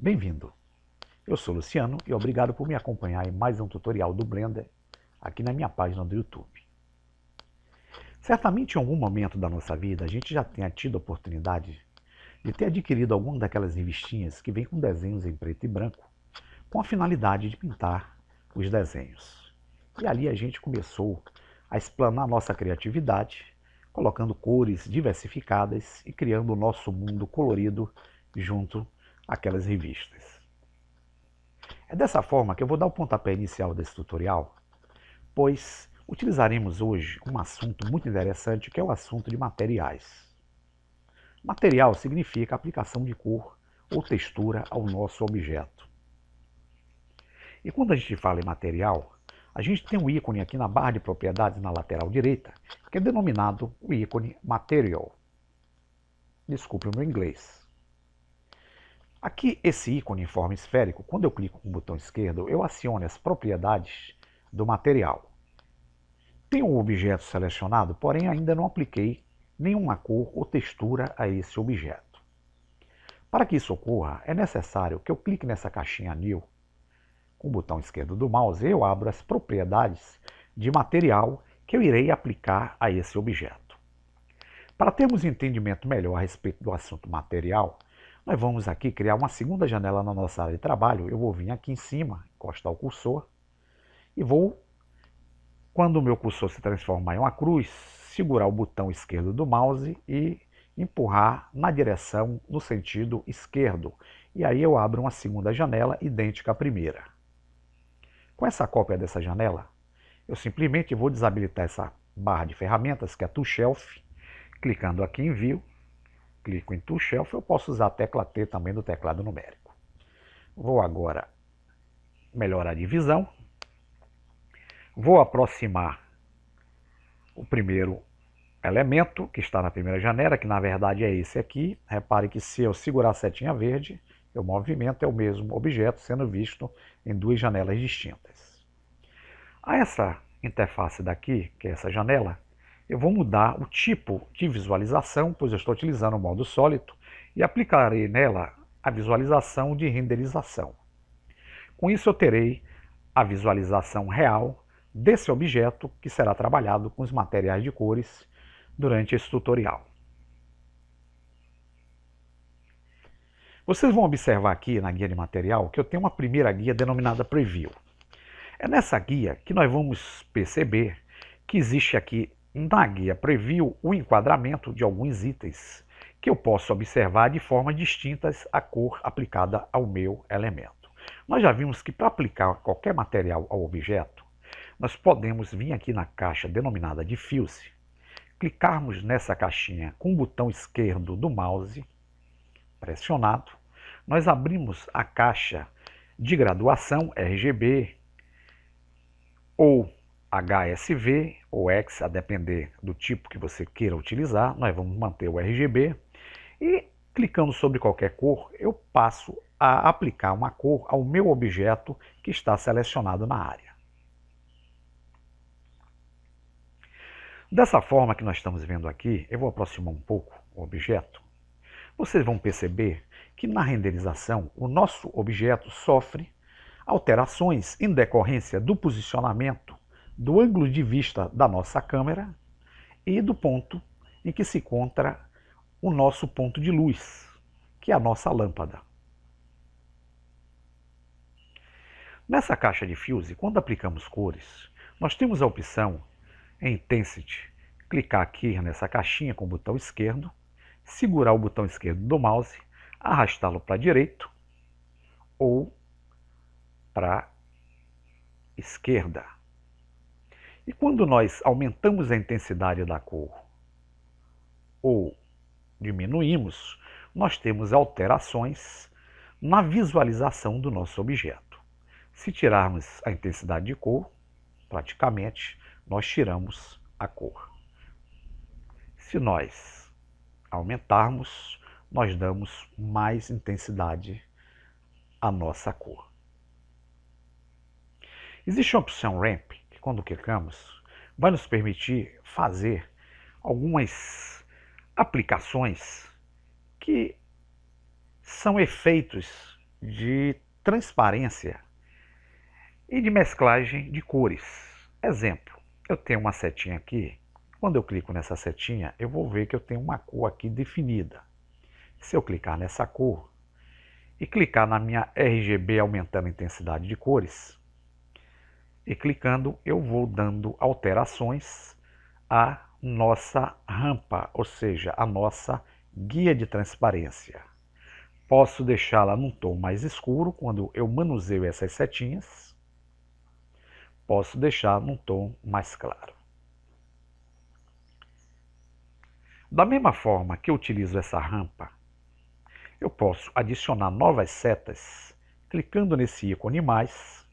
Bem-vindo! Eu sou Luciano e obrigado por me acompanhar em mais um tutorial do Blender aqui na minha página do YouTube. Certamente em algum momento da nossa vida a gente já tenha tido a oportunidade de ter adquirido alguma daquelas revistinhas que vem com desenhos em preto e branco com a finalidade de pintar os desenhos. E ali a gente começou a explanar nossa criatividade, colocando cores diversificadas e criando o nosso mundo colorido junto àquelas revistas. É dessa forma que eu vou dar o pontapé inicial desse tutorial, pois utilizaremos hoje um assunto muito interessante, que é o assunto de materiais. Material significa aplicação de cor ou textura ao nosso objeto. E quando a gente fala em material, a gente tem um ícone aqui na barra de propriedades na lateral direita, que é denominado o ícone Material. Desculpe o meu inglês. Aqui, esse ícone em forma esférico, quando eu clico com o botão esquerdo, eu aciono as propriedades do material. Tenho um objeto selecionado, porém ainda não apliquei nenhuma cor ou textura a esse objeto. Para que isso ocorra, é necessário que eu clique nessa caixinha New, com o botão esquerdo do mouse, e eu abro as propriedades de material que eu irei aplicar a esse objeto. Para termos um entendimento melhor a respeito do assunto material, nós vamos aqui criar uma segunda janela na nossa área de trabalho. Eu vou vir aqui em cima, encostar o cursor, e vou, quando o meu cursor se transformar em uma cruz, segurar o botão esquerdo do mouse e empurrar na direção, no sentido esquerdo. E aí eu abro uma segunda janela idêntica à primeira. Com essa cópia dessa janela, eu simplesmente vou desabilitar essa barra de ferramentas, que é a Tool Shelf, clicando aqui em View, clico em Tool Shelf, eu posso usar a tecla T também do teclado numérico. Vou agora melhorar a divisão, vou aproximar o primeiro elemento que está na primeira janela, que na verdade é esse aqui. Repare que se eu segurar a setinha verde, o movimento é o mesmo objeto sendo visto em duas janelas distintas. A essa interface daqui, que é essa janela, eu vou mudar o tipo de visualização, pois eu estou utilizando o modo sólido, e aplicarei nela a visualização de renderização. Com isso eu terei a visualização real desse objeto que será trabalhado com os materiais de cores durante esse tutorial. Vocês vão observar aqui na guia de material que eu tenho uma primeira guia denominada Preview. É nessa guia que nós vamos perceber que existe aqui na guia Preview o enquadramento de alguns itens que eu posso observar de formas distintas à cor aplicada ao meu elemento. Nós já vimos que para aplicar qualquer material ao objeto, nós podemos vir aqui na caixa denominada Diffuse, clicarmos nessa caixinha com o botão esquerdo do mouse pressionado, nós abrimos a caixa de graduação RGB ou HSV ou X, a depender do tipo que você queira utilizar. Nós vamos manter o RGB e, clicando sobre qualquer cor, eu passo a aplicar uma cor ao meu objeto que está selecionado na área. Dessa forma que nós estamos vendo aqui, eu vou aproximar um pouco o objeto. Vocês vão perceber que na renderização o nosso objeto sofre alterações em decorrência do posicionamento, do ângulo de vista da nossa câmera e do ponto em que se encontra o nosso ponto de luz, que é a nossa lâmpada. Nessa caixa de Diffuse, quando aplicamos cores, nós temos a opção em Intensity, clicar aqui nessa caixinha com o botão esquerdo, segurar o botão esquerdo do mouse, arrastá-lo para a direita ou para a esquerda. E quando nós aumentamos a intensidade da cor ou diminuímos, nós temos alterações na visualização do nosso objeto. Se tirarmos a intensidade de cor, praticamente nós tiramos a cor. Se nós aumentarmos, nós damos mais intensidade à nossa cor. Existe a opção Ramp, que quando clicamos, vai nos permitir fazer algumas aplicações que são efeitos de transparência e de mesclagem de cores. Exemplo, eu tenho uma setinha aqui. Quando eu clico nessa setinha, eu vou ver que eu tenho uma cor aqui definida. Se eu clicar nessa cor e clicar na minha RGB aumentando a intensidade de cores, e clicando eu vou dando alterações à nossa rampa, ou seja, a nossa guia de transparência. Posso deixá-la num tom mais escuro quando eu manuseio essas setinhas. Posso deixar num tom mais claro. Da mesma forma que eu utilizo essa rampa, eu posso adicionar novas setas clicando nesse ícone mais.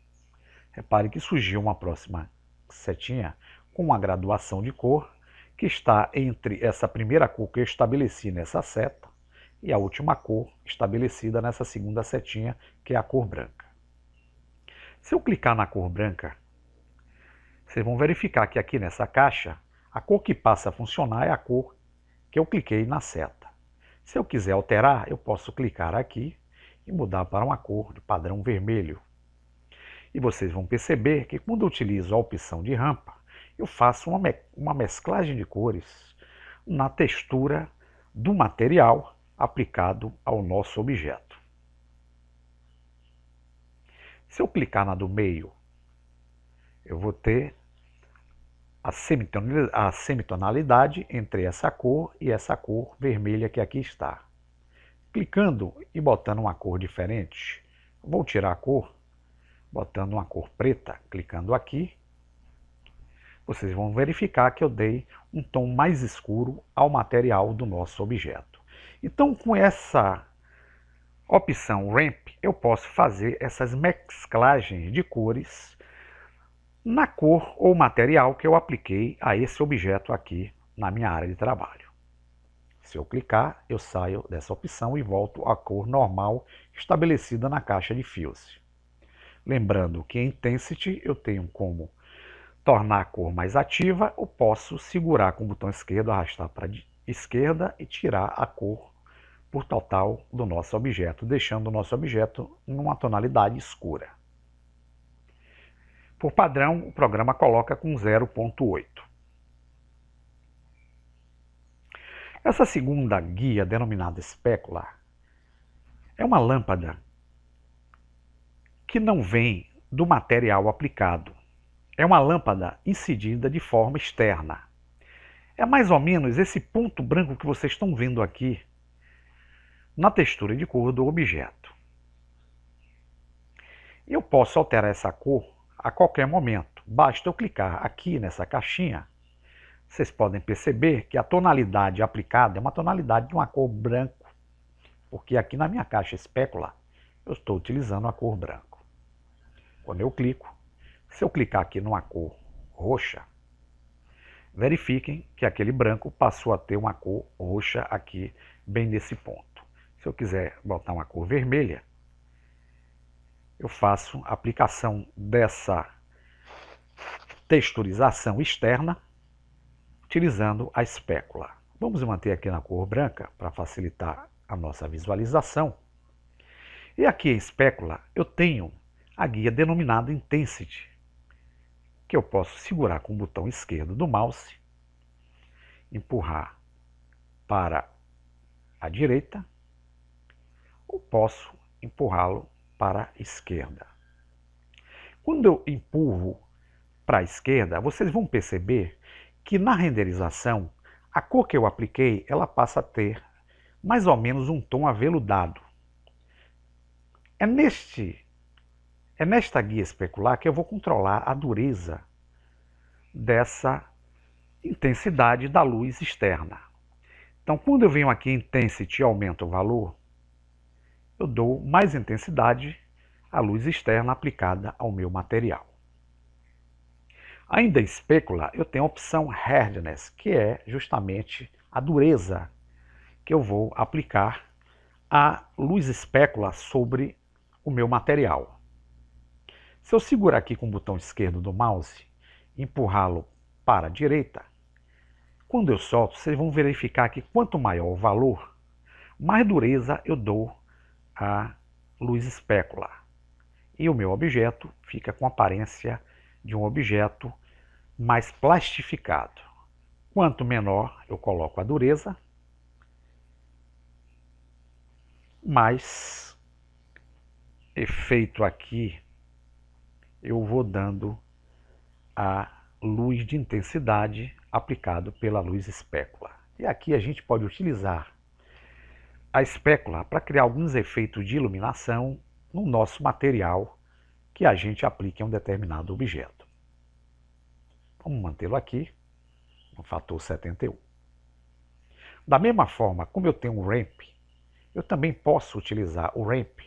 Repare que surgiu uma próxima setinha com uma graduação de cor que está entre essa primeira cor que eu estabeleci nessa seta e a última cor estabelecida nessa segunda setinha, que é a cor branca. Se eu clicar na cor branca, vocês vão verificar que aqui nessa caixa, a cor que passa a funcionar é a cor que eu cliquei na seta. Se eu quiser alterar, eu posso clicar aqui e mudar para uma cor de padrão vermelho. E vocês vão perceber que quando eu utilizo a opção de rampa, eu faço uma mesclagem de cores na textura do material aplicado ao nosso objeto. Se eu clicar na do meio, eu vou ter a semitonalidade entre essa cor e essa cor vermelha que aqui está. Clicando e botando uma cor diferente, vou tirar a cor, botando uma cor preta, clicando aqui, vocês vão verificar que eu dei um tom mais escuro ao material do nosso objeto. Então, com essa opção Ramp, eu posso fazer essas mesclagens de cores na cor ou material que eu apliquei a esse objeto aqui na minha área de trabalho. Se eu clicar, eu saio dessa opção e volto à cor normal estabelecida na caixa de Fuse. Lembrando que em Intensity eu tenho como tornar a cor mais ativa, eu posso segurar com o botão esquerdo, arrastar para a esquerda e tirar a cor por total do nosso objeto, deixando o nosso objeto numa tonalidade escura. Por padrão, o programa coloca com 0.8. Essa segunda guia, denominada Specular, é uma lâmpada que não vem do material aplicado. É uma lâmpada incidida de forma externa. É mais ou menos esse ponto branco que vocês estão vendo aqui na textura de cor do objeto. Eu posso alterar essa cor a qualquer momento. Basta eu clicar aqui nessa caixinha. Vocês podem perceber que a tonalidade aplicada é uma tonalidade de uma cor branco, porque aqui na minha caixa Specular eu estou utilizando a cor branco. Quando eu clico, se eu clicar aqui numa cor roxa, verifiquem que aquele branco passou a ter uma cor roxa aqui, bem nesse ponto. Se eu quiser botar uma cor vermelha, eu faço a aplicação dessa texturização externa utilizando a espécula. Vamos manter aqui na cor branca para facilitar a nossa visualização. E aqui a espécula eu tenho a guia denominada Intensity, que eu posso segurar com o botão esquerdo do mouse, empurrar para a direita, ou posso empurrá-lo para a esquerda. Quando eu empurro para a esquerda, vocês vão perceber que na renderização, a cor que eu apliquei, ela passa a ter mais ou menos um tom aveludado. É nesta guia especular que eu vou controlar a dureza dessa intensidade da luz externa. Então, quando eu venho aqui em Intensity e aumento o valor, eu dou mais intensidade à luz externa aplicada ao meu material. Ainda em Specular, eu tenho a opção Hardness, que é justamente a dureza que eu vou aplicar à luz espécula sobre o meu material. Se eu segurar aqui com o botão esquerdo do mouse e empurrá-lo para a direita, quando eu solto, vocês vão verificar que quanto maior o valor, mais dureza eu dou à luz espécula. E o meu objeto fica com a aparência de um objeto mais plastificado. Quanto menor eu coloco a dureza, mais efeito aqui eu vou dando a luz de intensidade aplicado pela luz espécula. E aqui a gente pode utilizar a espécula para criar alguns efeitos de iluminação no nosso material que a gente aplique a um determinado objeto. Vamos mantê-lo aqui no fator 71. Da mesma forma, como eu tenho um ramp, eu também posso utilizar o ramp,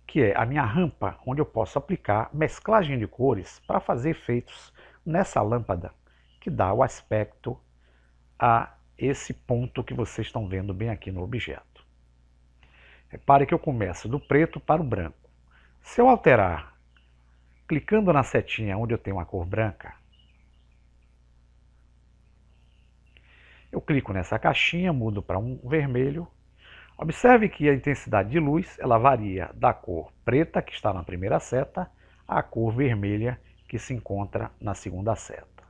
que é a minha rampa onde eu posso aplicar mesclagem de cores para fazer efeitos nessa lâmpada, que dá o aspecto a esse ponto que vocês estão vendo bem aqui no objeto. Repare que eu começo do preto para o branco. Se eu alterar, clicando na setinha onde eu tenho a cor branca, eu clico nessa caixinha, mudo para um vermelho. Observe que a intensidade de luz ela varia da cor preta, que está na primeira seta, à cor vermelha, que se encontra na segunda seta.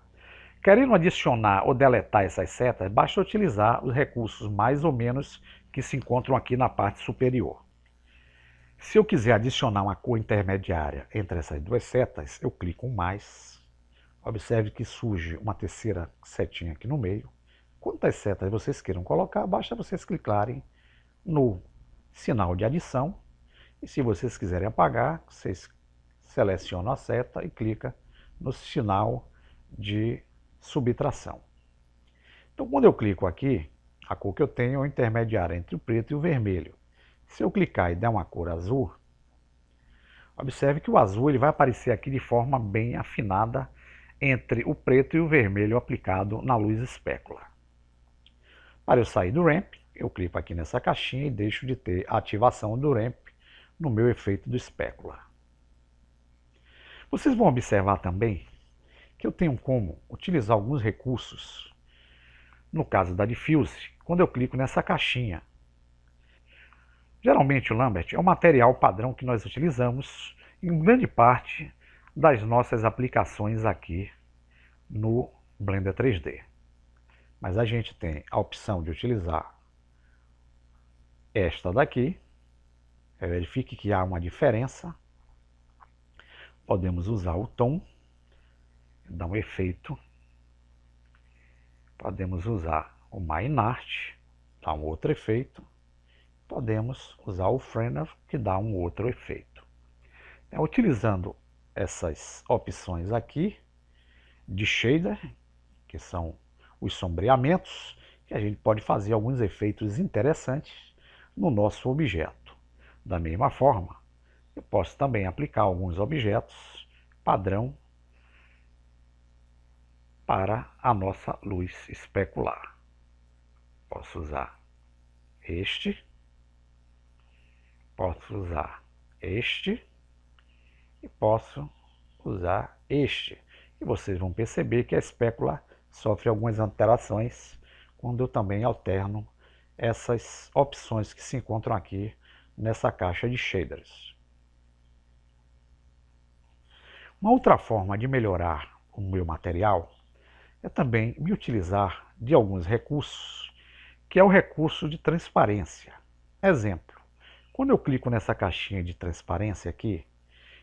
Querendo adicionar ou deletar essas setas, basta utilizar os recursos mais ou menos que se encontram aqui na parte superior. Se eu quiser adicionar uma cor intermediária entre essas duas setas, eu clico em mais. Observe que surge uma terceira setinha aqui no meio. Quantas setas vocês queiram colocar, basta vocês clicarem no sinal de adição. E se vocês quiserem apagar, vocês selecionam a seta e clica no sinal de subtração. Então, quando eu clico aqui, a cor que eu tenho é o intermediário entre o preto e o vermelho. Se eu clicar e der uma cor azul, observe que o azul ele vai aparecer aqui de forma bem afinada entre o preto e o vermelho aplicado na luz espécula. Para eu sair do ramp, eu clico aqui nessa caixinha e deixo de ter a ativação do ramp no meu efeito do espécula. Vocês vão observar também que eu tenho como utilizar alguns recursos. No caso da diffuse, quando eu clico nessa caixinha, geralmente o Lambert é um material padrão que nós utilizamos em grande parte das nossas aplicações aqui no Blender 3D. Mas a gente tem a opção de utilizar esta daqui. Verifique que há uma diferença. Podemos usar o tom, dar um efeito. Podemos usar o Minart, dar um outro efeito. Podemos usar o Fresnel, que dá um outro efeito. Utilizando essas opções aqui de shader, que são os sombreamentos, que a gente pode fazer alguns efeitos interessantes no nosso objeto. Da mesma forma, eu posso também aplicar alguns objetos padrão para a nossa luz especular. Posso usar este, posso usar este e posso usar este. E vocês vão perceber que a espécula sofre algumas alterações quando eu também alterno essas opções que se encontram aqui nessa caixa de shaders. Uma outra forma de melhorar o meu material é também me utilizar de alguns recursos, que é o recurso de transparência. Exemplo, quando eu clico nessa caixinha de transparência aqui,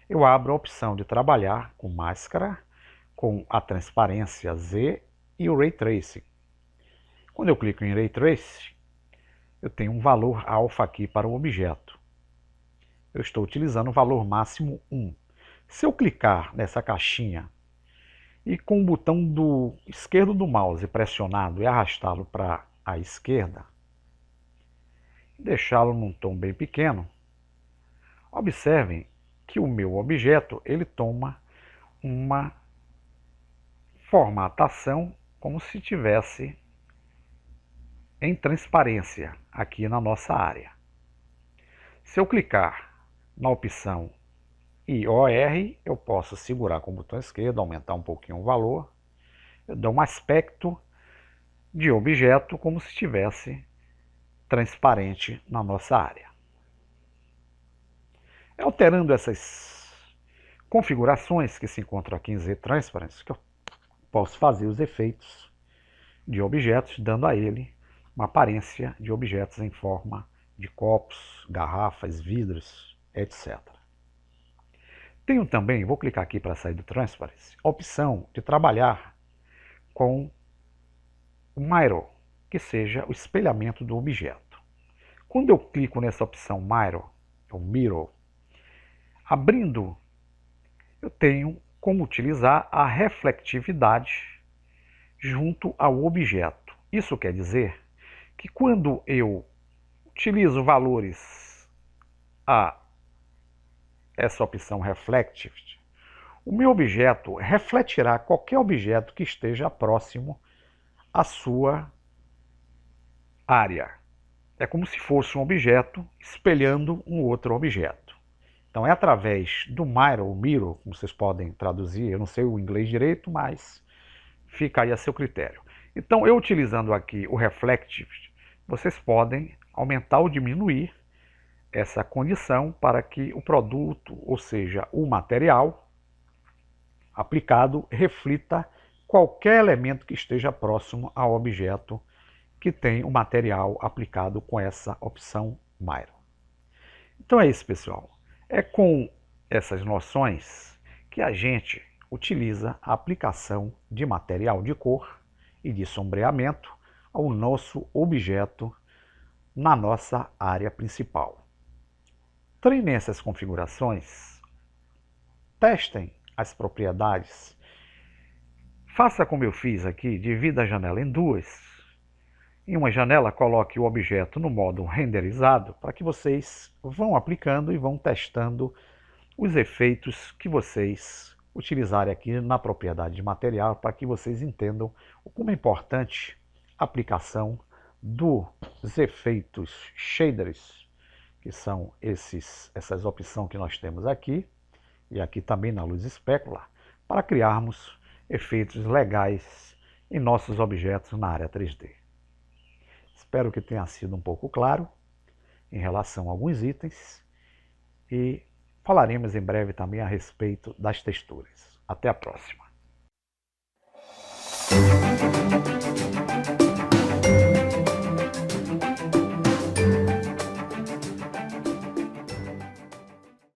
eu abro a opção de trabalhar com máscara, com a transparência Z e o Ray Tracing. Quando eu clico em Ray Tracing, eu tenho um valor alfa aqui para o objeto. Eu estou utilizando o valor máximo 1. Se eu clicar nessa caixinha e com o botão do esquerdo do mouse pressionado e arrastá-lo para a esquerda, deixá-lo num tom bem pequeno, observem que o meu objeto ele toma uma formatação como se tivesse em transparência aqui na nossa área. Se eu clicar na opção IOR, eu posso segurar com o botão esquerdo, aumentar um pouquinho o valor, eu dou um aspecto de objeto como se estivesse transparente na nossa área. Alterando essas configurações que se encontram aqui em Z-Transparency, que eu posso fazer os efeitos de objetos, dando a ele uma aparência de objetos em forma de copos, garrafas, vidros, etc. Tenho também, vou clicar aqui para sair do Transparency, a opção de trabalhar com o Mirror, que seja o espelhamento do objeto. Quando eu clico nessa opção Mirror, abrindo, eu tenho como utilizar a refletividade junto ao objeto. Isso quer dizer que quando eu utilizo valores a essa opção Reflective, o meu objeto refletirá qualquer objeto que esteja próximo à sua área. É como se fosse um objeto espelhando um outro objeto. Então é através do Mirror, como vocês podem traduzir, eu não sei o inglês direito, mas fica aí a seu critério. Então eu utilizando aqui o Reflective, vocês podem aumentar ou diminuir essa condição para que o produto, ou seja, o material aplicado, reflita qualquer elemento que esteja próximo ao objeto que tem o material aplicado com essa opção Mirror. Então é isso, pessoal. É com essas noções que a gente utiliza a aplicação de material de cor e de sombreamento ao nosso objeto na nossa área principal. Treinem essas configurações, testem as propriedades, faça como eu fiz aqui, divida a janela em duas. Em uma janela, coloque o objeto no modo renderizado para que vocês vão aplicando e vão testando os efeitos que vocês utilizarem aqui na propriedade de material para que vocês entendam como é importante a aplicação dos efeitos shaders, que são essas opções que nós temos aqui, e aqui também na luz especular, para criarmos efeitos legais em nossos objetos na área 3D. Espero que tenha sido um pouco claro em relação a alguns itens e falaremos em breve também a respeito das texturas. Até a próxima!